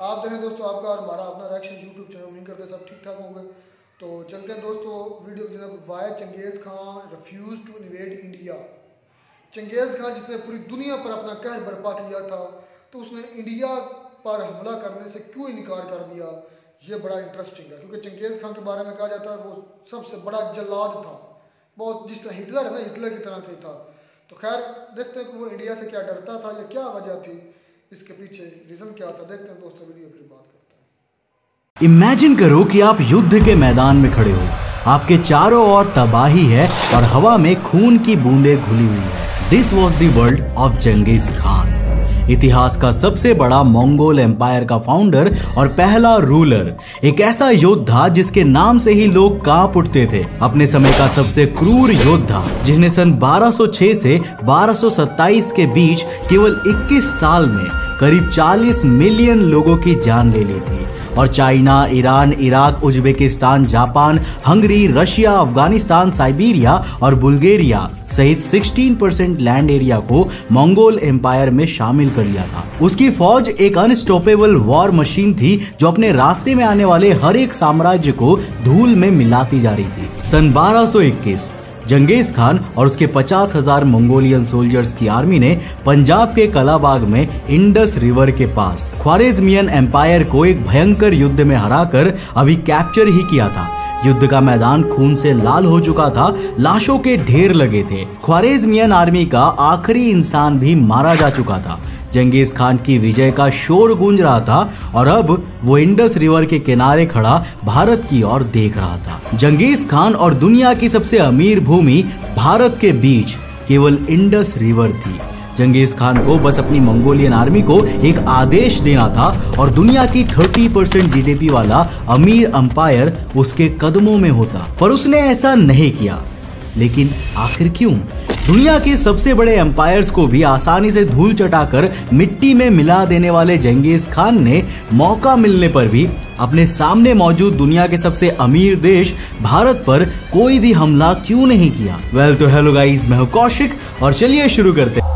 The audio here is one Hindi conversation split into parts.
आप देखें दोस्तों, आपका और हमारा अपना रिएक्शन यूट्यूब चैनल, उम्मीद करते सब ठीक ठाक होंगे। तो चलते हैं दोस्तों वीडियो की तरफ। Why Genghis Khan refuse to invade India. Genghis Khan जिसने पूरी दुनिया पर अपना कहर बर्पा किया था, तो उसने इंडिया पर हमला करने से क्यों इनकार कर दिया, ये बड़ा इंटरेस्टिंग है। क्योंकि चंगेज़ खान के बारे में कहा जाता है वो सबसे बड़ा जल्लाद था, बहुत जिस तरह हिटलर है ना, हिटलर की तरह का था। तो खैर देखते हैं कि वो इंडिया से क्या डरता था या क्या वजह थी, इसके पीछे रीज़न क्या था। देखते हैं दोस्तों वीडियो, फिर बात करते हैं। इमेजिन करो कि आप युद्ध के मैदान में खड़े हो, आपके चारों ओर तबाही है और हवा में खून की बूंदें घुली हुई है। This was the world of Changez Khan, इतिहास का सबसे बड़ा मंगोल एम्पायर का फाउंडर और पहला रूलर, एक ऐसा योद्धा जिसके नाम से ही लोग कांप उठते थे। अपने समय का सबसे क्रूर योद्धा जिसने सन 1206 से 1227 के बीच केवल 21 साल में करीब 40 मिलियन लोगों की जान ले ली थी और China, Iran, Iraq, Uzbekistan, Japan, Hungary, Russia, Afghanistan, Siberia और बुल्गारिया सहित 16% लैंड एरिया को मंगोल एम्पायर में शामिल कर लिया था। उसकी फौज एक अनस्टॉपेबल वॉर मशीन थी जो अपने रास्ते में आने वाले हर एक साम्राज्य को धूल में मिलाती जा रही थी। सन 1221 चंगेज़ खान और उसके 50,000 मंगोलियन सोल्जर्स की आर्मी ने पंजाब के कलाबाग में इंडस रिवर के पास ख्वारेज़मियन एम्पायर को एक भयंकर युद्ध में हराकर अभी कैप्चर ही किया था। युद्ध का मैदान खून से लाल हो चुका था, लाशों के ढेर लगे थे। ख्वारेज़मियन आर्मी का आखिरी इंसान भी मारा जा चुका था। चंगेज़ खान की विजय का शोर गूंज रहा था और अब वो इंडस रिवर के किनारे खड़ा भारत की ओर देख रहा था। चंगेज़ खान और दुनिया की सबसे अमीर भूमि भारत के बीच केवल इंडस रिवर थी। चंगेज़ खान को बस अपनी मंगोलियन आर्मी को एक आदेश देना था और दुनिया की 30% जीडीपी वाला अमीर अंपायर उसके कदमों में होता, पर उसने ऐसा नहीं किया। लेकिन आखिर क्यों? दुनिया के सबसे बड़े एम्पायर्स को भी आसानी से धूल चटाकर मिट्टी में मिला देने वाले चंगेज़ खान ने मौका मिलने पर भी अपने सामने मौजूद दुनिया के सबसे अमीर देश भारत पर कोई भी हमला क्यों नहीं किया? वेल तो हेलो गाइस, मैं हूं कौशिक और चलिए शुरू करते हैं।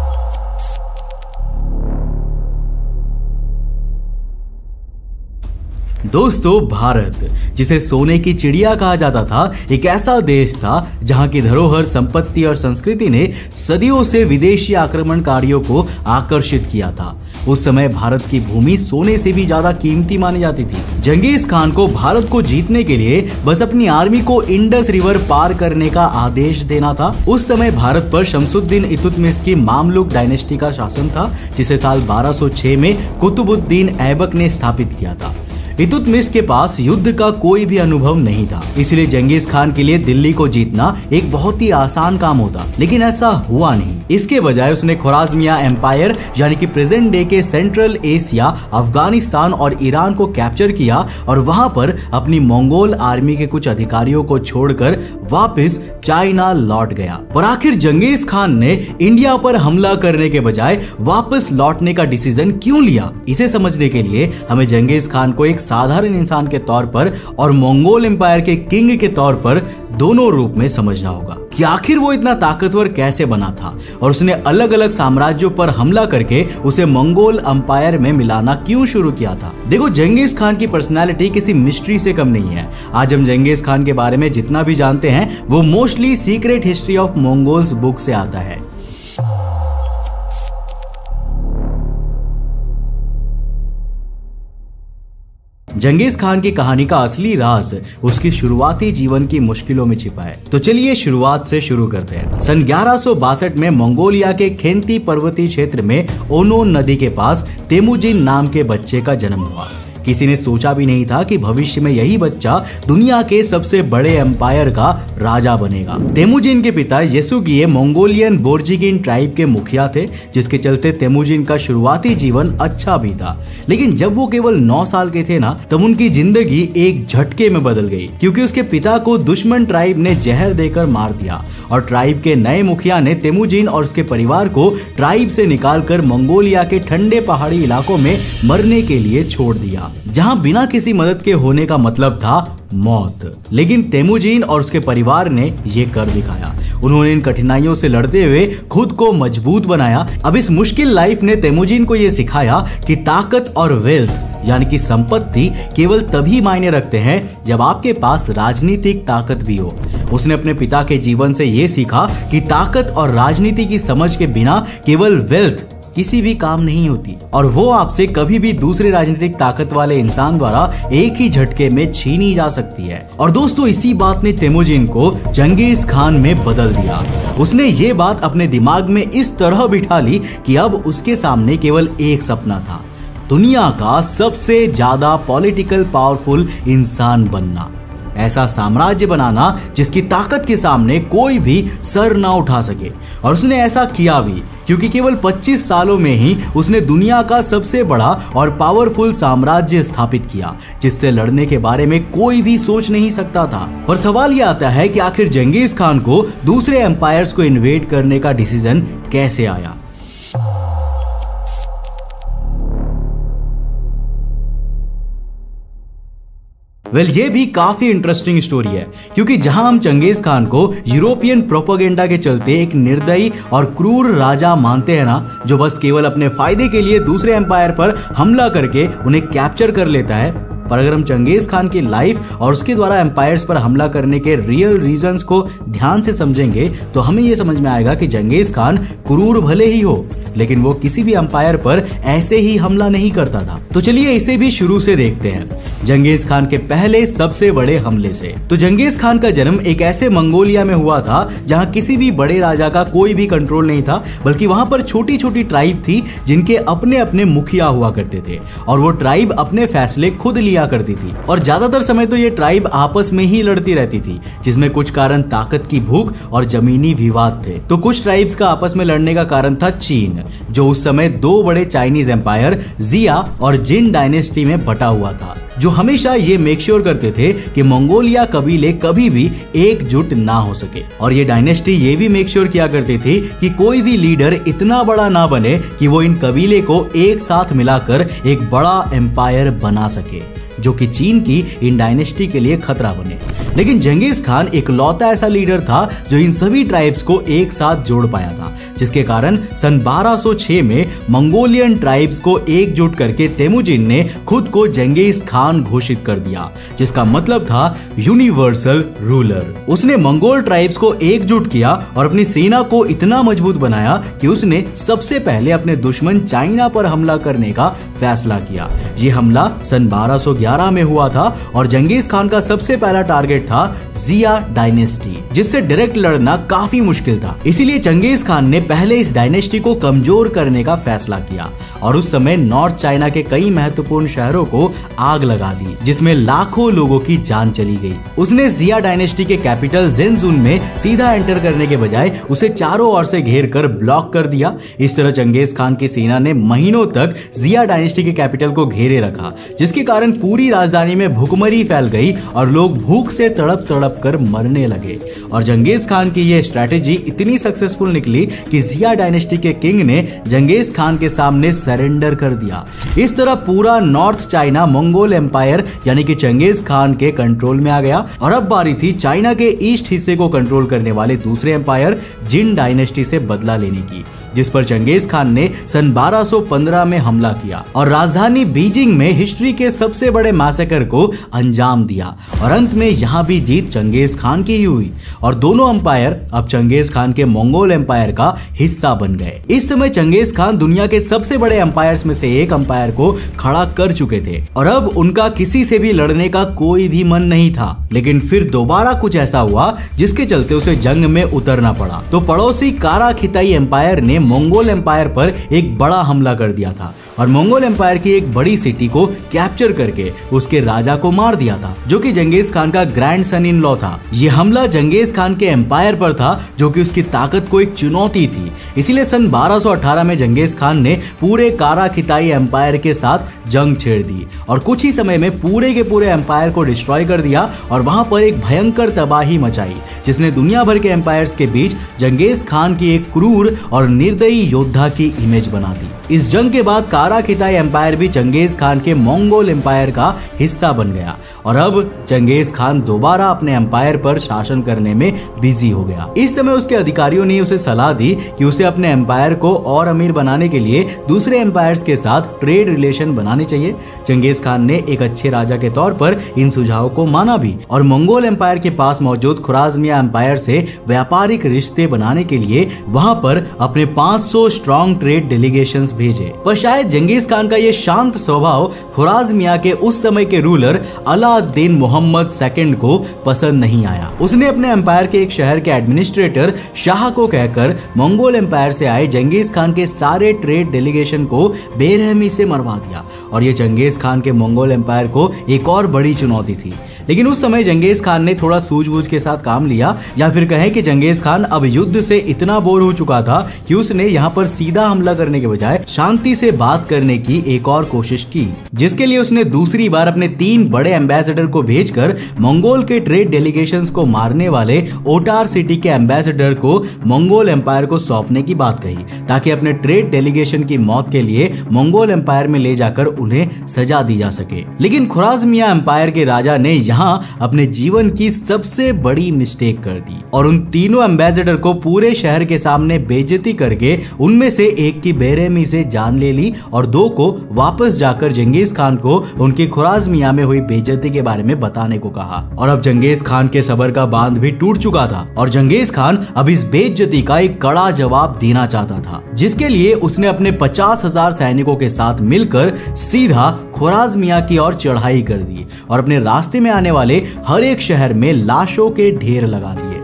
दोस्तों, भारत जिसे सोने की चिड़िया कहा जाता था, एक ऐसा देश था जहां की धरोहर, संपत्ति और संस्कृति ने सदियों से विदेशी आक्रमणकारियों को आकर्षित किया था। उस समय भारत की भूमि सोने से भी ज्यादा कीमती मानी जाती थी। चंगेज़ खान को भारत को जीतने के लिए बस अपनी आर्मी को इंडस रिवर पार करने का आदेश देना था। उस समय भारत पर शमसुद्दीन इल्तुतमिश की मामलुक डायनेस्टी का शासन था, जिसे साल 1206 में कुतुबुद्दीन ऐबक ने स्थापित किया था। इल्तुतमिश के पास युद्ध का कोई भी अनुभव नहीं था, इसलिए चंगेज़ खान के लिए दिल्ली को जीतना एक बहुत ही आसान काम होता, लेकिन ऐसा हुआ नहीं। इसके बजाय उसने ख्वारेज़मिया एम्पायर यानी कि प्रेजेंट डे के सेंट्रल एशिया, अफगानिस्तान और ईरान को कैप्चर किया और वहां पर अपनी मंगोल आर्मी के कुछ अधिकारियों को छोड़कर वापस चाइना लौट गया। पर आखिर चंगेज़ खान ने इंडिया पर हमला करने के बजाय वापस लौटने का डिसीजन क्यों लिया? इसे समझने के लिए हमें चंगेज़ खान को एक साधारण इंसान के तौर पर और मंगोल एम्पायर के किंग के तौर पर दोनों रूप में समझना होगा कि आखिर वो इतना ताकतवर कैसे बना था और उसने अलग अलग साम्राज्यों पर हमला करके उसे मंगोल एम्पायर में मिलाना क्यों शुरू किया था। देखो, चंगेज़ खान की पर्सनालिटी किसी मिस्ट्री से कम नहीं है। आज हम चंगेज़ खान के बारे में जितना भी जानते हैं वो mostly secret history of Mongols book से आता है। चंगेज़ खान की कहानी का असली राज उसकी शुरुआती जीवन की मुश्किलों में छिपा है। तो चलिए शुरुआत से शुरू करते हैं। सन 1162 में मंगोलिया के खेंती पर्वतीय क्षेत्र में ओनोन नदी के पास तेमुजिन नाम के बच्चे का जन्म हुआ। किसी ने सोचा भी नहीं था कि भविष्य में यही बच्चा दुनिया के सबसे बड़े एम्पायर का राजा बनेगा। तेमुजिन के पिता येसुगिए मंगोलियन बोर्जिगिन ट्राइब के मुखिया थे, जिसके चलते तेमुजिन का शुरुआती जीवन अच्छा भी था। लेकिन जब वो केवल 9 साल के थे ना, तब उनकी जिंदगी एक झटके में बदल गई, क्योंकि उसके पिता को दुश्मन ट्राइब ने जहर देकर मार दिया और ट्राइब के नए मुखिया ने तेमुजिन और उसके परिवार को ट्राइब से निकालकर मंगोलिया के ठंडे पहाड़ी इलाकों में मरने के लिए छोड़ दिया, जहां बिना किसी मदद के होने का मतलब था मौत। लेकिन तेमुजिन और उसके परिवार ने ये कर दिखाया। उन्होंने इन कठिनाइयों से लड़ते हुए खुद को मजबूत बनाया। अब इस मुश्किल लाइफ ने तेमुजिन को यह सिखाया कि ताकत और वेल्थ यानी कि संपत्ति केवल तभी मायने रखते हैं जब आपके पास राजनीतिक ताकत भी हो। उसने अपने पिता के जीवन से यह सीखा कि ताकत और राजनीति की समझ के बिना केवल वेल्थ किसी भी काम नहीं होती, और वो आपसे कभी भी दूसरे राजनीतिक ताकत वाले इंसान द्वारा एक ही झटके में छीनी जा सकती है। और दोस्तों, इसी बात ने तेमुजिन को चंगेज खान में बदल दिया। उसने ये बात अपने दिमाग में इस तरह बिठा ली कि अब उसके सामने केवल एक सपना था, दुनिया का सबसे ज्यादा पॉलिटिकल पावरफुल इंसान बनना, ऐसा साम्राज्य बनाना जिसकी ताकत के सामने कोई भी सर ना उठा सके। और उसने ऐसा किया भी, क्योंकि केवल 25 सालों में ही उसने दुनिया का सबसे बड़ा और पावरफुल साम्राज्य स्थापित किया, जिससे लड़ने के बारे में कोई भी सोच नहीं सकता था। पर सवाल यह आता है कि आखिर चंगेज खान को दूसरे एम्पायर्स को इन्वेड करने का डिसीजन कैसे आया। ये भी काफी इंटरेस्टिंग स्टोरी है, क्योंकि जहां हम चंगेज खान को यूरोपियन प्रोपेगेंडा के चलते एक निर्दयी और क्रूर राजा मानते हैं ना, जो बस केवल अपने फायदे के लिए दूसरे एम्पायर पर हमला करके उन्हें कैप्चर कर लेता है, पर अगर हम चंगेज खान की लाइफ और उसके द्वारा एम्पायर्स पर हमला करने के रियल रीजंस को ध्यान से समझेंगे तो हमें यह समझ में आएगा कि चंगेज खान क्रूर भले ही हो, लेकिन वो किसी भी एम्पायर पर ऐसे ही हमला नहीं करता था। तो चलिए इसे भी शुरू से देखते हैं, चंगेज खान के पहले सबसे बड़े हमले से। तो चंगेज खान का जन्म एक ऐसे मंगोलिया में हुआ था जहां किसी भी बड़े राजा का कोई भी कंट्रोल नहीं था, बल्कि वहां पर छोटी छोटी ट्राइब थी जिनके अपने अपने मुखिया हुआ करते थे, और वो ट्राइब अपने फैसले खुद लिया करती थी। और ज्यादातर समय तो ये ट्राइब आपस में ही लड़ती रहती थी, जिसमें कुछ कारण ताकत की भूख और जमीनी विवाद थे। तो कुछ ट्राइब्स का आपस में लड़ने का कारण था चीन, जो उस समय दो बड़े चाइनीज एम्पायर जिया और जिन डायनेस्टी में बटा हुआ था, जो हमेशा ये मेक श्योर करते थे कि मंगोलिया कबीले कभी भी एकजुट ना हो सके। और ये डायनेस्टी ये भी मेक श्योर किया करती थी कि कोई भी लीडर इतना बड़ा ना बने कि वो इन कबीले को एक साथ मिलाकर एक बड़ा एम्पायर बना सके, जो कि चीन की इन डायनेस्टी के लिए खतरा बने। लेकिन चंगेज खान इकलौता ऐसा लीडर था जो इन सभी ट्राइब्स को एक साथ जोड़ पाया था, जिसके कारण सन 1206 में मंगोलियन ट्राइब्स को एकजुट करके तेमुजिन ने खुद को चंगेज खान घोषित कर दिया, जिसका मतलब था यूनिवर्सल रूलर। उसने मंगोल ट्राइब्स को एकजुट किया और अपनी सेना को इतना मजबूत बनाया कि उसने सबसे पहले अपने दुश्मन चाइना पर हमला करने का फैसला किया। यह हमला सन 1211 में हुआ था और चंगेज खान का सबसे पहला टारगेट था जिया डायनेस्टी, जिससे डायरेक्ट लड़ना काफी मुश्किल था। इसीलिए चंगेज खान ने पहले इस डायनेस्टी को कमजोर करने का फैसला किया और उस समय नॉर्थ चाइना के कई महत्वपूर्ण शहरों को आग लगा दी, जिसमें लाखों लोगों की जान चली गई। उसने जिया डायनेस्टी के कैपिटल ज़ेनजुन में सीधा एंटर करने के बजाय उसे चारों ओर से घेर कर ब्लॉक कर दिया। इस तरह चंगेज खान की सेना ने महीनों तक जिया डायनेस्टी के कैपिटल को घेरे रखा, जिसके कारण पूरी राजधानी में भूखमरी फैल गई और लोग भूख से तड़प तड़प कर मरने लगे। और चंगेज खान की यह स्ट्रैटेजी इतनी सक्सेसफुल निकली कि जिया डायनेस्टी के किंग ने चंगेज खान के सामने सरेंडर कर दिया। इस तरह पूरा नॉर्थ चाइना मंगोल एम्पायर यानी कि चंगेज खान के कंट्रोल में आ गया। और अब बारी थी चाइना के ईस्ट हिस्से को कंट्रोल करने वाले दूसरे एम्पायर जिन डायनेस्टी से बदला लेने की, जिस पर चंगेज खान ने सन 1215 में हमला किया और राजधानी बीजिंग में हिस्ट्री के सबसे बड़े मैसेकर को अंजाम दिया। और अंत में यहां भी जीत चंगेज खान की ही हुई और दोनों एम्पायर अब चंगेज खान के मंगोल एम्पायर का हिस्सा बन गए। इस समय चंगेज खान दुनिया के सबसे बड़े एम्पायर्स में से एक एम्पायर को खड़ा कर चुके थे और अब उनका किसी से भी लड़ने का कोई भी मन नहीं था। लेकिन फिर दोबारा कुछ ऐसा हुआ जिसके चलते उसे जंग में उतरना पड़ा। तो पड़ोसी कारा खिताई एम्पायर ने मंगोल एम्पायर पर एक बड़ा हमला कर दिया था और मंगोल एम्पायर की एक बड़ी सिटी को कैप्चर करके उसके राजा को मार दिया था, जो कि चंगेज खान का ग्रैंड सन इन लॉ था। यह हमला चंगेज खान के एम्पायर पर था, जो कि उसकी ताकत को एक चुनौती थी। इसीलिए सन 1218 में चंगेज खान ने पूरे कारा खिताई एम्पायर के साथ जंग छेड़ दी और कुछ ही समय में पूरे के पूरे एम्पायर को डिस्ट्रॉय कर दिया और वहां पर एक भयंकर तबाही मचाई, जिसने दुनिया भर के एम्पायर्स के बीच चंगेज खान की एक क्रूर और निर्दयी योद्धा की इमेज बना दी। इस जंग के बाद कारा खिताई एम्पायर भी चंगेज खान के मंगोल एम्पायर का हिस्सा बन गया और अब चंगेज खान दोबारा दोबारा अपने एम्पायर पर शासन करने में बिजी हो गया। इस समय उसके अधिकारियों ने उसे सलाह दी कि उसे अपने एम्पायर को और अमीर बनाने के लिए दूसरे एम्पायर्स के साथ ट्रेड रिलेशन बनाने चाहिए। चंगेज खान ने एक अच्छे राजा के तौर पर इन सुझावों को माना भी और मंगोल एम्पायर के पास मौजूद खुराजमिया एम्पायर से व्यापारिक रिश्ते बनाने के लिए वहां पर अपने 500 स्ट्रॉन्ग ट्रेड डेलीगेशंस भेजे। पर शायद चंगेज खान का ये शांत स्वभाव खुराजमिया के उस समय के रूलर अलाउद्दीन मोहम्मद सेकंड को पसंद नहीं आया। उसने अपने एम्पायर के एक शहर के एडमिनिस्ट्रेटर शाह को कहकर मंगोल एम्पायर से आए चंगेज खान के सारे ट्रेड डेलीगेशन को बेरहमी से मरवा दिया और ये चंगेज खान के मंगोल एम्पायर को एक और बड़ी चुनौती थी। लेकिन उस समय चंगेज खान ने थोड़ा सूझबूझ के साथ काम लिया, या फिर कहें कि चंगेज खान अब युद्ध से इतना बोर हो चुका था कि उसने यहाँ पर सीधा हमला करने के बजाय शांति से बात करने की एक और कोशिश की, जिसके लिए उसने दूसरी बार अपने 3 बड़े एम्बेसडर को भेजकर मंगोल के ट्रेड डेलीगेशंस को मारने वाले ओटार सिटी के एम्बेसडर को मंगोल एम्पायर को सौंपने की बात कही, ताकि अपने ट्रेड डेलीगेशन की मौत के लिए मंगोल एम्पायर में ले जाकर उन्हें सजा दी जा सके। लेकिन खुराजमिया एम्पायर के राजा ने यहाँ अपने जीवन की सबसे बड़ी मिस्टेक कर दी और उन तीनों एम्बेसडर को पूरे शहर के सामने बेइज्जती करके उनमें से एक की बेरहमी से जान ले ली और 2 को वापस जाकर चंगेज खान को उनकी खुराजमिया में हुई बेइज्जती के बारे में बताने को कहा। और अब चंगेज खान के सबर का बांध भी टूट चुका था और चंगेज खान अब इस बेइज्जती का एक कड़ा जवाब देना चाहता था, जिसके लिए उसने अपने 50,000 सैनिकों के साथ मिलकर सीधा खुराजमिया की ओर चढ़ाई कर दी और अपने रास्ते में आने वाले हर एक शहर में लाशों के ढेर लगा दिए।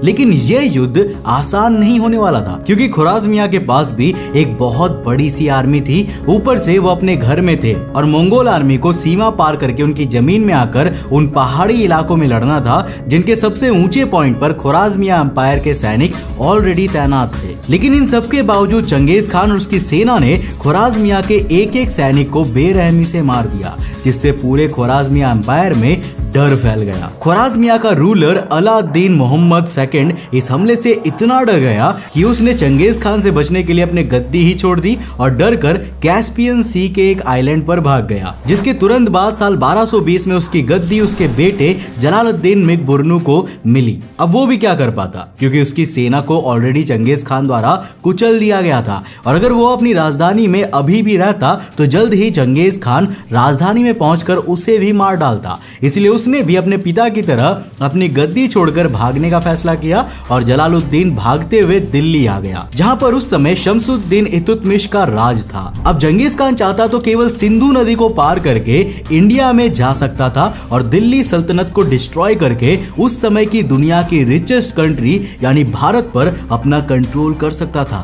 लेकिन यह युद्ध आसान नहीं होने वाला था, क्योंकि खुराजमिया के पास भी एक बहुत बड़ी सी आर्मी थी। ऊपर से वो अपने घर में थे और मंगोल आर्मी को सीमा पार करके उनकी जमीन में आकर उन पहाड़ी इलाकों में लड़ना था, जिनके सबसे ऊंचे पॉइंट पर खुराजमिया एम्पायर के सैनिक ऑलरेडी तैनात थे। लेकिन इन सबके बावजूद चंगेज खान और उसकी सेना ने खुराजमिया के एक एक सैनिक को बेरहमी से मार दिया, जिससे पूरे खुराजमिया एम्पायर में डर फैल गया। खुराजमिया का रूलर अलाउद्दीन मोहम्मद सेकंड इस हमले से इतना डर गया कि उसने चंगेज खान से बचने के लिए अपने गद्दी ही छोड़ दी और डर कर कैस्पियन सी के एक आइलैंड पर भाग गया, जिसके तुरंत बाद साल 1220 में उसकी गद्दी उसके बेटे जलालुद्दीन मिकबुरनु को मिली। अब वो भी क्या कर पाता, क्योंकि उसकी सेना को ऑलरेडी चंगेज खान द्वारा कुचल दिया गया था और अगर वो अपनी राजधानी में अभी भी रहता तो जल्द ही चंगेज खान राजधानी में पहुंचकर उसे भी मार डालता। इसलिए उसने भी अपने पिता की तरह अपनी गद्दी छोड़कर भागने का फैसला किया और जलालुद्दीन भागते हुए दिल्ली आ गया, जहां पर उस समय शमसुद्दीन इल्तुतमिश का राज था। अब चंगेज खान चाहता तो केवल सिंधु नदी को पार करके इंडिया में जा सकता था और दिल्ली सल्तनत को डिस्ट्रॉय करके उस समय की दुनिया की रिचेस्ट कंट्री यानी भारत पर अपना कंट्रोल कर सकता था,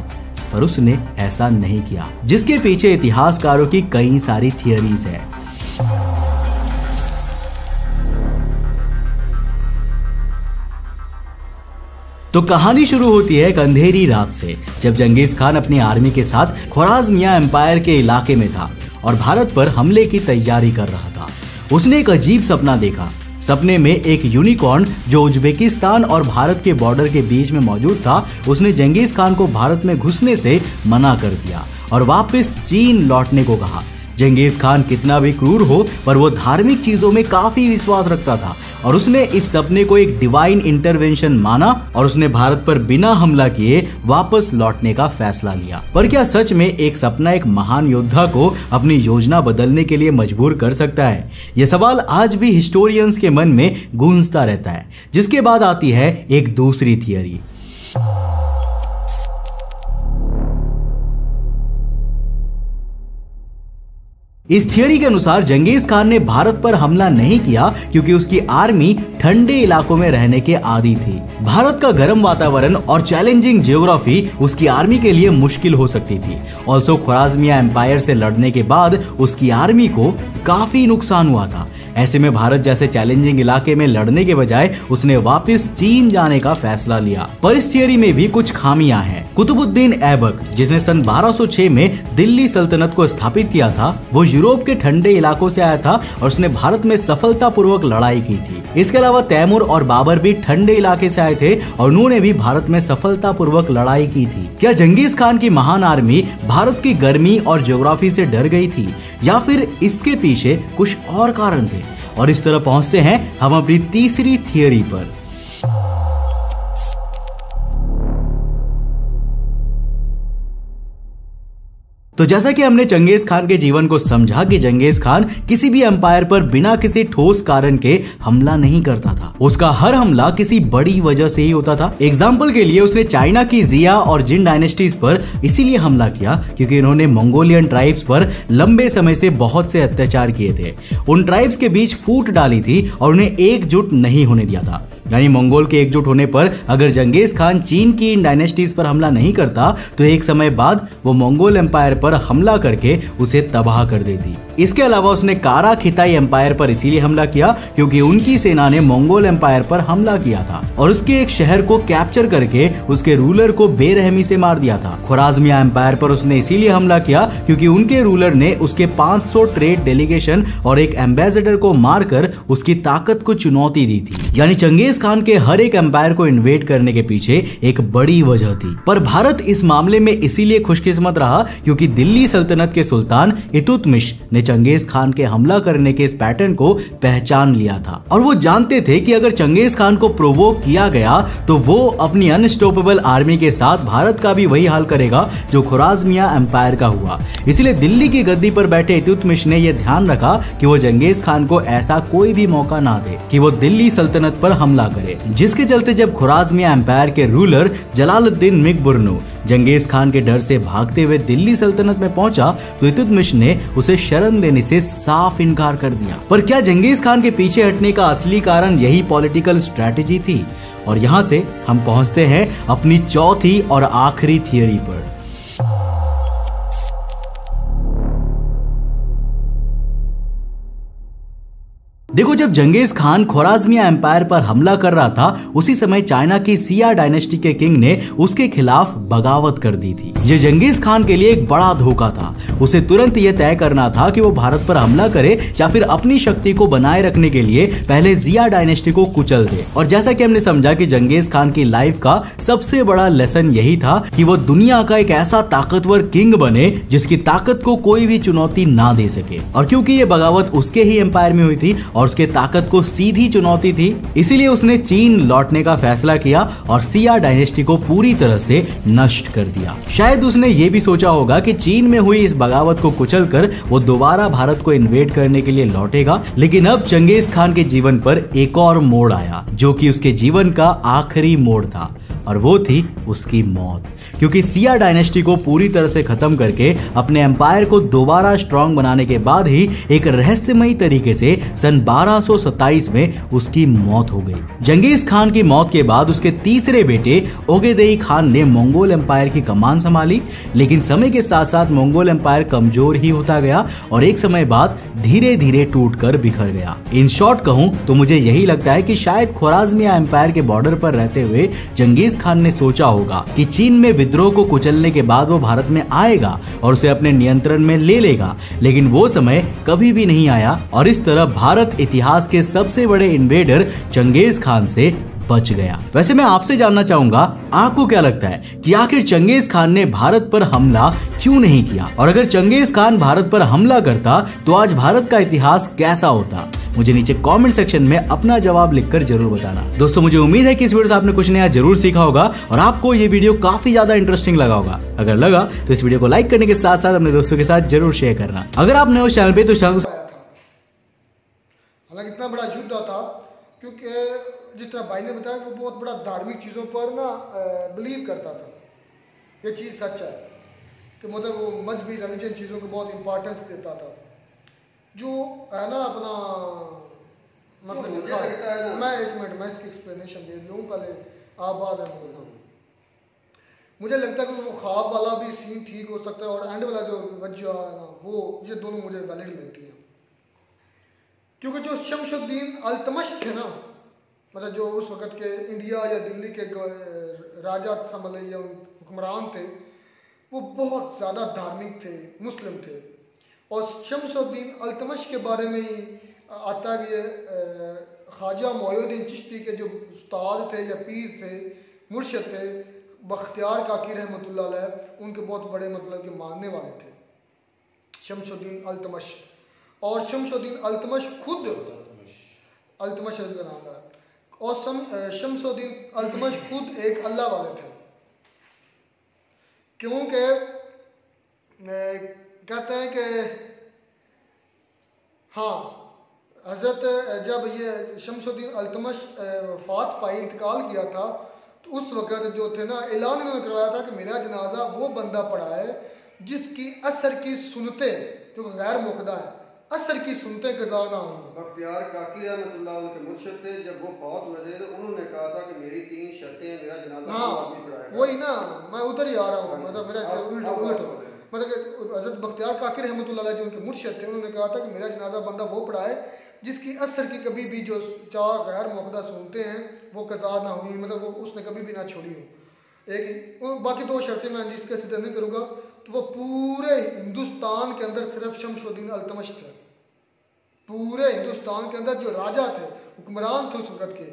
पर उसने ऐसा नहीं किया, जिसके पीछे इतिहासकारों की कई सारी थियरीज है। तो कहानी शुरू होती है एक अंधेरी रात से, जब चंगेज खान अपनी आर्मी के साथ खुराजमिया एम्पायर के इलाके में था और भारत पर हमले की तैयारी कर रहा था। उसने एक अजीब सपना देखा। सपने में एक यूनिकॉर्न जो उज्बेकिस्तान और भारत के बॉर्डर के बीच में मौजूद था, उसने चंगेज खान को भारत में घुसने से मना कर दिया और वापस चीन लौटने को कहा। चंगेज खान कितना भी क्रूर हो, पर वो धार्मिक चीजों में काफी विश्वास रखता था और उसने इस सपने को एक डिवाइन इंटरवेंशन माना और उसने भारत पर बिना हमला किए वापस लौटने का फैसला लिया। पर क्या सच में एक सपना एक महान योद्धा को अपनी योजना बदलने के लिए मजबूर कर सकता है? यह सवाल आज भी हिस्टोरियंस के मन में गूंजता रहता है। जिसके बाद आती है एक दूसरी थियरी। इस थियरी के अनुसार चंगेज खान ने भारत पर हमला नहीं किया क्योंकि उसकी आर्मी ठंडे इलाकों में रहने के आदी थी। भारत का गर्म वातावरण और चैलेंजिंग ज्योग्राफी उसकी आर्मी के लिए मुश्किल हो सकती थी। ऑल्सो खुराजमिया एम्पायर से लड़ने के बाद उसकी आर्मी को काफी नुकसान हुआ था। ऐसे में भारत जैसे चैलेंजिंग इलाके में लड़ने के बजाय उसने वापस चीन जाने का फैसला लिया। पर इस थियरी में भी कुछ खामियां हैं। कुतुबुद्दीन ऐबक, जिसने सन 1206 में दिल्ली सल्तनत को स्थापित किया था, वो यूरोप के ठंडे इलाकों से आया था और उसने भारत में सफलतापूर्वक लड़ाई की थी। इसके अलावा तैमूर और बाबर भी ठंडे इलाके से आए थे और उन्होंने भी भारत में सफलतापूर्वक लड़ाई की थी। क्या जंगीज खान की महान आर्मी भारत की गर्मी और ज्योग्राफी से डर गई थी या फिर इसके पीछे कुछ और कारण थे? और इस तरह पहुंचते हैं हम अपनी तीसरी थियरी पर। तो जैसा कि हमने चंगेज खान के जीवन को समझा कि चंगेज खान किसी भी एम्पायर पर बिना किसी ठोस कारण के हमला नहीं करता था। उसका हर हमला किसी बड़ी वजह से ही होता था। एग्जाम्पल के लिए उसने चाइना की जिया और जिन डायनेस्टीज पर इसीलिए हमला किया क्योंकि इन्होंने मंगोलियन ट्राइब्स पर लंबे समय से बहुत से अत्याचार किए थे। उन ट्राइब्स के बीच फूट डाली थी और उन्हें एकजुट नहीं होने दिया था। यानी मंगोल के एकजुट होने पर अगर चंगेज खान चीन की इन डायनेस्टीज पर हमला नहीं करता तो एक समय बाद वो मंगोल एम्पायर पर हमला करके उसे तबाह कर देती। इसके अलावा उसने कारा खिताई एम्पायर पर इसीलिए हमला किया क्योंकि उनकी सेना ने मंगोल एम्पायर पर हमला किया था और उसके एक शहर को कैप्चर करके उसके रूलर को बेरहमी से मार दिया था। ख्वाराज़मिया एम्पायर पर उसने इसीलिए हमला किया क्योंकि उनके रूलर ने उसके 500 ट्रेड डेलीगेशन और एक एम्बेसडर को मारकर उसकी ताकत को चुनौती दी थी। यानी चंगेज खान के हर एक एम्पायर को इन्वेड करने के पीछे एक बड़ी वजह थी। पर भारत इस मामले में इसीलिए खुशकिस्मत रहा क्योंकि दिल्ली सल्तनत के सुल्तान इल्तुतमिश ने चंगेज खान के हमला करने के इस पैटर्न को पहचान लिया था और वो जानते थे कि अगर चंगेज खान को प्रोवोक किया गया तो वो अपनी अनस्टॉपेबल आर्मी के साथ भारत का भी वही हाल करेगा जो ख्वाराज़मिया एम्पायर का हुआ। इसलिए दिल्ली की गद्दी पर बैठे इल्तुतमिश ने यह ध्यान रखा कि वो चंगेज खान को ऐसा कोई भी मौका ना दे कि वो दिल्ली सल्तनत पर हमला करे, जिसके चलते जब ख्वाराज़मिया एम्पायर के रूलर जलालुद्दीन मिकबुरनु चंगेज खान के डर से भागते हुए दिल्ली सल्तनत में पहुंचा तो इल्तुतमिश ने उसे शरण देने से साफ इनकार कर दिया। पर क्या चंगेज खान के पीछे हटने का असली कारण यही पॉलिटिकल स्ट्रेटेजी थी? और यहां से हम पहुंचते हैं अपनी चौथी और आखिरी थियरी पर। देखो, जब चंगेज खान ख्वाराज़मिया एम्पायर पर हमला कर रहा था उसी समय चाइना की सिया डायनेस्टी के किंग ने उसके खिलाफ बगावत कर दी थी। ये चंगेज खान के लिए एक बड़ा धोखा था। उसे तुरंत यह तय करना था कि वो भारत पर हमला करे या फिर अपनी शक्ति को बनाए रखने के लिए पहले जिया डायनेस्टी को कुचल दे। और जैसा कि हमने समझा कि चंगेज खान की लाइफ का सबसे बड़ा लेसन यही था कि वो दुनिया का एक ऐसा ताकतवर किंग बने जिसकी ताकत को कोई भी चुनौती ना दे सके। और क्योंकि ये बगावत उसके ही एम्पायर में हुई थी और उसके ताकत को सीधी चुनौती थी, इसीलिए उसने चीन लौटने का फैसला किया और सिया डायनेस्टी को पूरी तरह से नष्ट कर दिया। शायद उसने ये भी सोचा होगा कि चीन में हुई इस बगावत को कुचलकर वो दोबारा भारत को इन्वेड करने के लिए लौटेगा। लेकिन अब चंगेज खान के जीवन पर एक और मोड़ आया जो कि उसके जीवन का आखिरी मोड़ था और वो थी उसकी मौत। क्योंकि सिया डायनेस्टी को पूरी तरह से खत्म करके अपने एम्पायर को दोबारा स्ट्रांग बनाने के बाद ही एक रहस्यमयी तरीके से सन 1227 में उसकी मौत हो गई। चंगेज खान की मौत के बाद उसके तीसरे बेटे ओगेदेई खान ने मंगोल एम्पायर की कमान संभाली, लेकिन समय के साथ साथ मंगोल एम्पायर कमजोर ही होता गया और एक समय बाद धीरे धीरे टूटकर बिखर गया। इन शॉर्ट कहूं तो मुझे यही लगता है कि शायद ख्वाराज़मिया एम्पायर के बॉर्डर पर रहते हुए चंगेज खान ने सोचा होगा कि चीन में विद्रोह को कुचलने के बाद वो भारत में आएगा और उसे अपने नियंत्रण में ले लेगा, लेकिन वो समय कभी भी नहीं आया और इस तरह भारत इतिहास के सबसे बड़े इन्वेडर चंगेज खान से बच गया। वैसे मैं आपसे जानना चाहूंगा, आपको क्या लगता है कि आखिर चंगेज खान ने भारत पर हमला क्यों नहीं किया? और अगर चंगेज खान भारत पर हमला करता तो आज भारत का इतिहास कैसा होता? मुझे नीचे कमेंट सेक्शन में अपना जवाब लिखकर जरूर बताना। दोस्तों, मुझे उम्मीद है कि इस वीडियो से आपने कुछ नया जरूर सीखा होगा और आपको ये वीडियो काफी ज्यादा इंटरेस्टिंग लगा होगा। अगर लगा तो इस वीडियो को लाइक करने के साथ साथ अपने दोस्तों के साथ जरूर शेयर करना। अगर आप नए हो चैनल पे तो चैनल हालांकि इतना बड़ा युद्ध था क्योंकि जिस तरह भाई ने बताया वो बहुत बड़ा धार्मिक चीज़ों पर ना बिलीव करता था। ये चीज़ सच है कि मतलब वो मजहबी रिलीजन चीज़ों को बहुत इंपॉर्टेंस देता था। जो है ना अपना मतलब मुझे लगता है ना, मैं एक मिनट मैं इसकी एक्सप्लेनेशन दे दूँ, पहले आप बाद में बोल रहा हूँ। मुझे लगता है कि वो ख्वाब वाला भी सीन ठीक हो सकता है और एंड वाला जो वजह है ना वो ये दोनों मुझे वैलिड लगती है। क्योंकि जो शमशुद्दीन अल्तमश थे ना, मतलब जो उस वक़्त के इंडिया या दिल्ली के राजा समझ या हुक्मरान थे, वो बहुत ज़्यादा धार्मिक थे, मुस्लिम थे और शमसुद्दीन अल्तमश के बारे में ही आता है कि ख्वाजा मोइनुद्दीन चिश्ती के जो उस्ताद थे या पीर थे, मुर्शद थे, बख्तियार काकी रहमतुल्लाह अलैह, उनके बहुत बड़े मतलब के मानने वाले थे शमसुद्दीन अल्तमश। और शमसुद्दीन अल्तमश खुद अल्तमश का नाम है, और शमसुद्दीन अल्तमश खुद एक अल्लाह वाले थे, क्योंकि कहते हैं कि हाँ हज़रत जब ये शमसुद्दीन अल्तमश वफ़ात पाई, इंतकाल किया था, तो उस वक़्त जो थे ना ऐलान इन्होंने करवाया था कि मेरा जनाजा वो बंदा पड़ा है जिसकी असर की सुनते जो गैर मुक़दा है, असर की सुनते कज़ा ना हों। बख्तियार काकी रहमतुल्लाह उनके मुर्शिद थे, जब वो फौत हुए थे तो उन्होंने कहा था कि मेरी 3 शर्तें, मेरा जनाजा हाँ आदमी पढ़ाएगा। वही ना, मैं उधर ही आ रहा हूँ, मतलब मेरा उल्ट मतलब कि हज़रत बख्तियार काकी रहमतुल्लाह अलैह जो उनके मुर्शिद थे, उन्होंने कहा था कि मेरा जनाजा बंदा वो पढ़ाए जिसकी असर की कभी भी जो चार गैर मुक़दा सुनते हैं वो कज़ा ना हुई, मतलब वो उसने कभी भी ना छोड़ी हो। एक बाकी 2 शर्तें मैं जिसके सिद्ध नहीं करूँगा, तो वो पूरे हिंदुस्तान के अंदर सिर्फ शमसुद्दीन अल्तमश थे, पूरे हिंदुस्तान के अंदर जो राजा थे, हुक्मरान थे उस वक़्त के,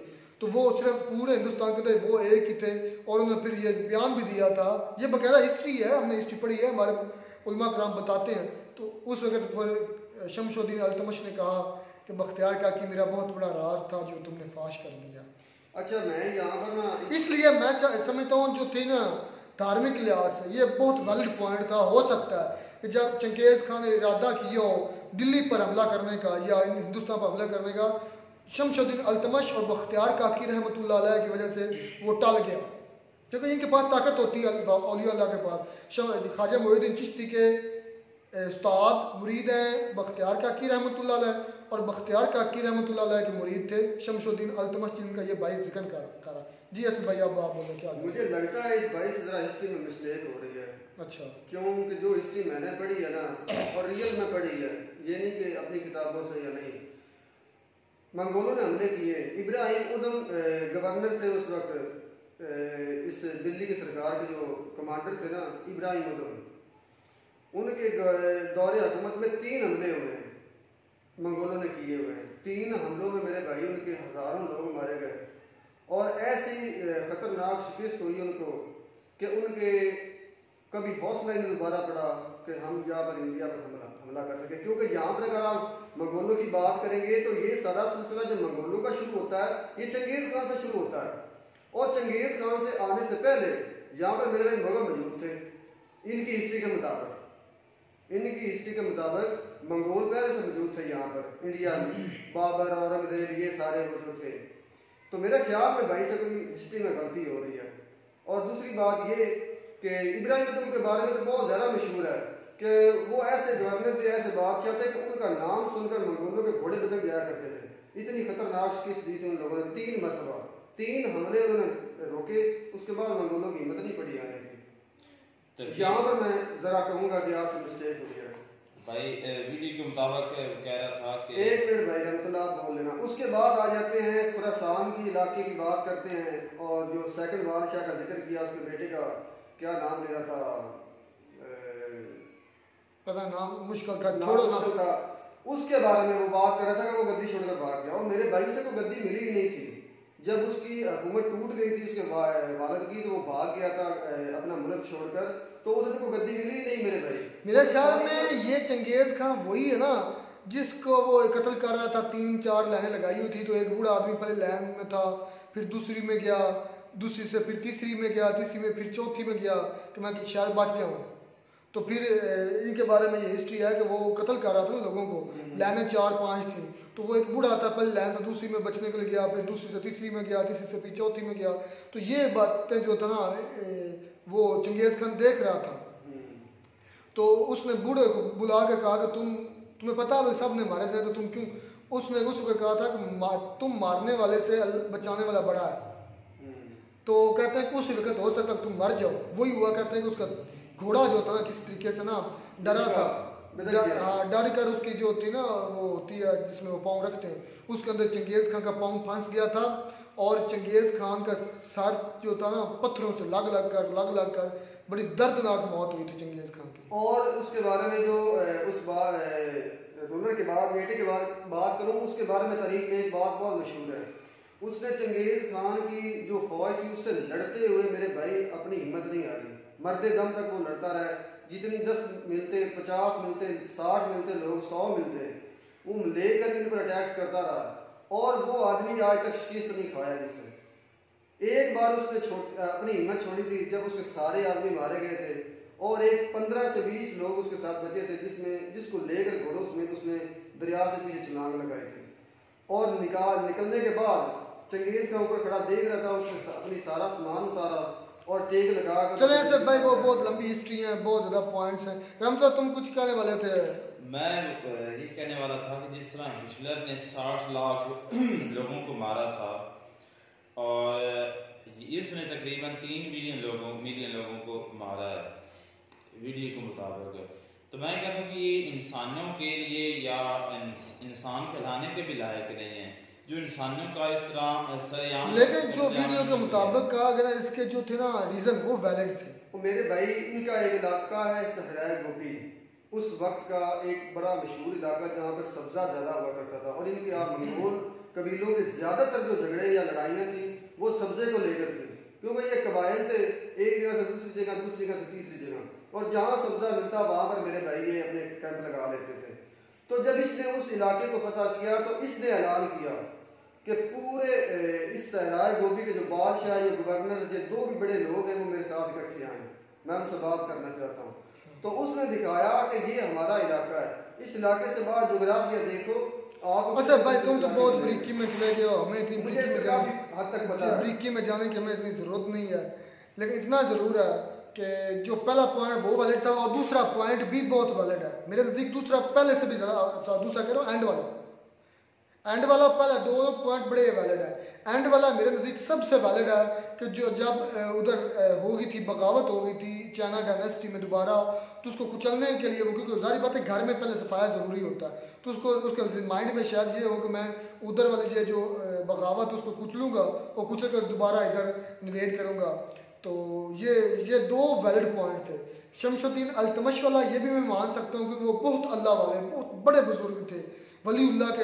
तो वो सिर्फ पूरे हिंदुस्तान के अंदर वो एक ही थे। और उन्होंने फिर ये बयान भी दिया था, ये बाकायदा हिस्ट्री है, हमने हिस्ट्री पढ़ी है, हमारे उलमा कराम बताते हैं। तो उस वक़्त फिर शमसुद्दीन अल्तमश ने कहा कि बख्तियार का कि मेरा बहुत बड़ा राज था जो तुमने फाश कर लिया। अच्छा, मैं यहाँ पर ना इसलिए मैं समझता हूँ जो थी ना धार्मिक लिहाज से ये बहुत वैलिड पॉइंट था। हो सकता है कि जब चंगेज़ खान ने इरादा किया हो दिल्ली पर हमला करने का या हिंदुस्तान पर हमला करने का, शमसुद्दीन अल्तमश और बख्तियार काकी रहमतुल्लाह अलैह की वजह से वो टल गया, क्योंकि इनके पास ताकत होती है औलिया अल्लाह के पास। ख्वाजा मोइनुद्दीन चिश्ती के उस्ताद मुरीद हैं बख्तियार काकी रहमतुल्लाह अलैह, और बख्तियार काकी रहमतुल्लाह अलैह के मुरीद थे शमसुद्दीन अल्तमश, जिनका ये भाई जिक्र करा। जी असद भाई आप बोलो क्या? मुझे लगता है इस भाई से ज़रा हिस्ट्री में मिस्टेक हो रही है। अच्छा, क्योंकि जो हिस्ट्री मैंने पढ़ी है ना और रियल में पढ़ी है, ये नहीं कि अपनी किताबों से या नहीं। मंगोलों ने हमले किए, इब्राहिम उदम गवर्नर थे उस वक्त, इस दिल्ली की सरकार के जो कमांडर थे ना इब्राहिम उदम, उनके दौरे हुकूमत में 3 हमले हुए हैं, मंगोलों ने किए हुए हैं। 3 हमलों में मेरे भाई उनके हज़ारों लोग मारे गए, और ऐसी खतरनाक शिकस्त हुई उनको कि उनके कभी हौसला ही नहीं दोबारा पड़ा कि हम यहाँ पर इंडिया पर हमला कर सके। क्योंकि यहाँ पर अगर आप मंगोलों की बात करेंगे तो ये सारा सिलसिला जो मंगोलों का शुरू होता है ये चंगेज़ खान से शुरू होता है, और चंगेज़ खान से आने से पहले यहाँ पर मेरे भाई मुगल मौजूद थे। इनकी हिस्ट्री के मुताबिक मंगोल पहले से मौजूद थे यहाँ पर इंडिया में, बाबर औरंगजेब ये सारे मौजूद थे। तो मेरे ख्याल में भाई से कोई हिस्ट्री में गलती हो रही है। और दूसरी बात ये कि इब्राहिम उदम के बारे में तो बहुत ज़्यादा मशहूर है कि वो ऐसे गवर्नर थे, ऐसे बादशाह थे कि उनका नाम सुनकर मंगोलों के घोड़े बदल जाया करते थे। इतनी खतरनाक शिकस्त दी थी उन लोगों ने, 3 मरतबा 3 हमले उन्होंने रोके, उसके बाद मंगोलों की हिम्मत नहीं पड़ी आने की। तो यहाँ पर मैं ज़रा कहूँगा कि आपसे मिस्टेक हो गया भाई। वीडियो के मुताबिक कह रहा था कि 1 मिनट भाई रहमतुल्लाह आप बोल लेना। उसके बाद आ जाते हैं खुरासान की इलाके की बात करते हैं, और जो सेकंड बादशाह का जिक्र किया उसके बेटे का क्या नाम ले रहा था, पता नाम मुश्किल था, छोड़ो नाम का, उसके बारे में वो बात कर रहा था कि वो गद्दी छोड़कर भाग गया। और मेरे भाई से कोई गद्दी मिली ही नहीं थी, जब उसकी हुकूमत टूट गई थी उसके वालिद की, तो वो भाग गया था अपना मुल्क छोड़कर, तो उसे तो कोई गद्दी मिली ही नहीं मेरे भाई। मेरे ख्याल में ये चंगेज़ खान वही है ना जिसको वो कत्ल कर रहा था। 3-4 लाइनें लगाई हुई थी, तो एक बूढ़ा आदमी पहले लाइन में था, फिर दूसरी में गया, दूसरी से फिर तीसरी में गया, तीसरी में फिर चौथी में गया कि मैं शायद बच गया हूँ। तो फिर इनके बारे में ये हिस्ट्री है कि वो कत्ल कर रहा था ना लोगों को, लाइनें 4-5 थी, तो वो एक बूढ़ा आता पहले लाइन से दूसरी में बचने के लिए गया, फिर दूसरी से तीसरी में गया, तीसरी से फिर चौथी में गया। तो ये बातें जो था ना वो चंगेज़ खान देख रहा था, तो उसने बूढ़े को बुला के कहा कि तुम्हें पता है सब ने मारे थे, तो तुम क्यों? उसने उसको कहा था कि तुम मारने वाले से बचाने वाला बड़ा है। तो कहते हैं कि उस वक्त हो सकता तुम मर जाओ। वही हुआ, कहते हैं कि उसका घोड़ा जो था ना किस तरीके से ना डरा था, डर कर उसकी जो होती ना वो होती है जिसमें वो पाँव रखते हैं, उसके अंदर चंगेज़ खान का पाँव फंस गया था, और चंगेज़ खान का सर जो था ना पत्थरों से लग लग कर बड़ी दर्दनाक मौत हुई थी चंगेज़ खान की। और उसके बारे में जो उस के बात करूँ, उसके बारे में तारीख में एक बात बहुत मशहूर है। उसने चंगेज़ खान की जो फौज थी उससे लड़ते हुए मेरे भाई अपनी हिम्मत नहीं आ रही, मरते दम तक वो लड़ता रहा। जितनी 10 मिलते, 50 मिलते, 60 मिलते लोग, 100 मिलते, वो लेकर इन पर अटैक्स करता रहा और वो आदमी आज तक शिकस्त नहीं खाया जिससे। एक बार उसने अपनी हिम्मत छोड़ी थी जब उसके सारे आदमी मारे गए थे और एक 15 से 20 लोग उसके साथ बचे थे, जिसको लेकर घोड़ों समेत उसने दरिया से पीछे छलांग लगाई थी। और निकलने के बाद चंगेज़ का ऊपर खड़ा देख रहा था, उसने अपनी सारा सामान उतारा और टेक लगा कर। चले सर भाई, वो बहुत लंबी हिस्ट्री है, बहुत ज़्यादा पॉइंट्स हैं। रमजा तुम कुछ कहने वाले थे? मैं ये कहने वाला था कि जिस तरह हिटलर ने 60 लाख लोगों को मारा था और इसने तकरीबन 3 मिलियन लोगों को मारा है वीडियो के मुताबिक, तो मैं कहता हूँ कि ये इंसानों के लिए या इंसान कहलाने के भी लायक नहीं है जो इंसानों का इस तरह सरेआम। लेकिन जो वीडियो के मुताबिक कहा गया, इसके जो थे ना रीज़न वो वैलिड थे। वो मेरे भाई, इनका एक इलाका है सहराए गोपी, उस वक्त का एक बड़ा मशहूर इलाका जहाँ पर सब्जा ज़्यादा हुआ करता था। और इनके आप मंगोल कबीलों के ज़्यादातर जो झगड़े या लड़ाइयाँ थी वो सब्जे को लेकर थी, क्योंकि ये कबाइल थे, एक जगह से दूसरी जगह, दूसरी जगह से तीसरी जगह, और जहाँ सब्जा मिलता वहाँ पर मेरे भाई ये अपने कैंप लगा लेते थे। तो जब इसने उस इलाके को फतह किया तो इसने ऐलान किया कि पूरे इस सहराए गोभी के जो बादशाह या गवर्नर, जो 2 भी बड़े लोग हैं, वो मेरे साथ इकट्ठे आए, मैं उनसे बात करना चाहता हूँ। तो उसने दिखाया कि ये हमारा इलाका है, इस इलाके से बाहर जोग्राफिया देखो आप। अच्छा भाई, तुम तो बहुत बरीकी में चले गए हो, हमें इतनी मुझे इससे काफी हद तक पता है। बरीकी में जाने की हमें इतनी ज़रूरत नहीं है, लेकिन इतना ज़रूर है कि जो पहला पॉइंट वो वैलिड था और दूसरा पॉइंट भी बहुत वैलिड है मेरे नज़दीक। दूसरा पहले से भी ज़्यादा, दूसरा कह रहा हूँ एंड वाला पहला 2 पॉइंट बड़े वैलिड है। एंड वाला मेरे नज़दीक सबसे वैलिड है कि जो जब उधर हो गई थी, बगावत हो गई थी चाइना डायनेस्टी में दोबारा, तो उसको कुचलने के लिए वो, क्योंकि जाहिर बात है घर में पहले सफाया ज़रूरी होता है, तो उसको उसके माइंड में शायद ये हो कि मैं उधर वाली जो बगावत उसको कुचलूँगा और कुचल कर दोबारा इधर इन्वेड करूँगा। तो ये 2 वैलिड पॉइंट थे। शमशुद्दीन अल्तमश वाला ये भी मैं मान सकता हूँ क्योंकि वो बहुत अल्लाह वाले, बहुत बड़े बुजुर्ग थे, वलीउल्लाह के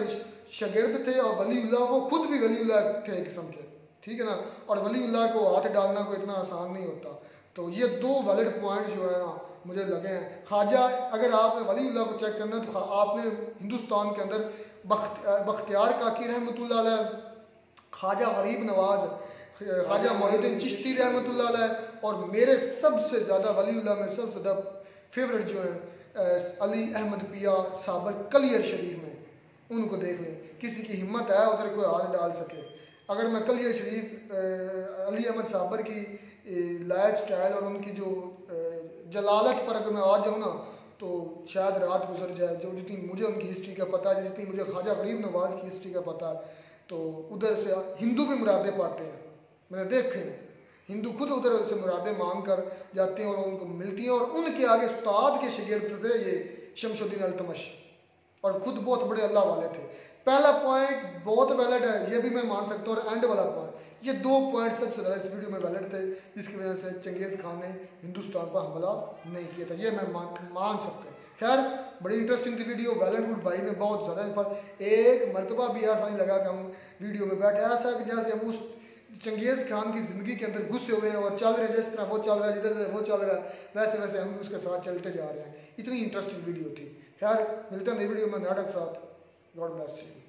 शागिर्द थे, और वलीउल्लाह वो खुद भी वलीउल्लाह थे एक किस्म के, ठीक है ना। और वलीउल्लाह को हाथ डालना कोई इतना आसान नहीं होता। तो ये 2 वैलिड पॉइंट जो है ना मुझे लगे हैं। ख्वाजा, अगर आपने वलीउल्लाह को चेक करना तो आपने हिंदुस्तान के अंदर बख्तियार काकी रहमतुल्लाह अलैह, ख्वाजा गरीब नवाज, ख्वाजा मोहिउद्दीन चिश्ती रहमतुल्लाह अलैह, और मेरे सबसे ज़्यादा वलीउल्लाह में सबसे ज़्यादा फेवरेट जो है अली अहमद पिया साबर कलियर शरीफ में, उनको देख लें। किसी की हिम्मत है उधर कोई हाथ डाल सके। अगर मैं कलियर शरीफ अली अहमद साबर की लाइफ स्टाइल और उनकी जो जलालत पर अगर मैं आ जाऊँ ना तो शायद रात गुजर जाए। जो जितनी मुझे उनकी हिस्ट्री का पता है, जितनी मुझे ख्वाजा गरीब नवाज की हिस्ट्री का पता है, तो उधर से हिंदू भी मुरादें पाते हैं, मैंने देखे हैं। हिंदू खुद उधर से मुरादें मांग कर जाते हैं और उनको मिलती हैं, और उनके आगे उस्ताद के शागिर्द थे ये शमशुद्दीन अल्तमश, और खुद बहुत बड़े अल्लाह वाले थे। पहला पॉइंट बहुत वैलिड है, ये भी मैं मान सकता हूँ, और एंड वाला पॉइंट, ये 2 पॉइंट सबसे ज़्यादा इस वीडियो में वैलिड थे, जिसकी वजह से चंगेज़ खान ने हिंदुस्तान पर हमला नहीं किया था, ये मैं मान सकता हूँ। खैर, बड़ी इंटरेस्टिंग थी वीडियो। वेल गुड भाई ने बहुत ज़्यादा एक मरतबा भी ऐसा नहीं लगा कि हम वीडियो में बैठे, ऐसा कि जैसे हम उस चंगेज़ खान की ज़िंदगी के अंदर घुसे हुए हैं और चल रहे हैं, जिस तरह वो चल रहा है, जिधर वो चल रहा है, वैसे वैसे हम उसके साथ चलते जा रहे हैं। इतनी इंटरेस्टिंग वीडियो थी। खैर, मिलते हैं नई वीडियो में नाटक साथ। God bless you.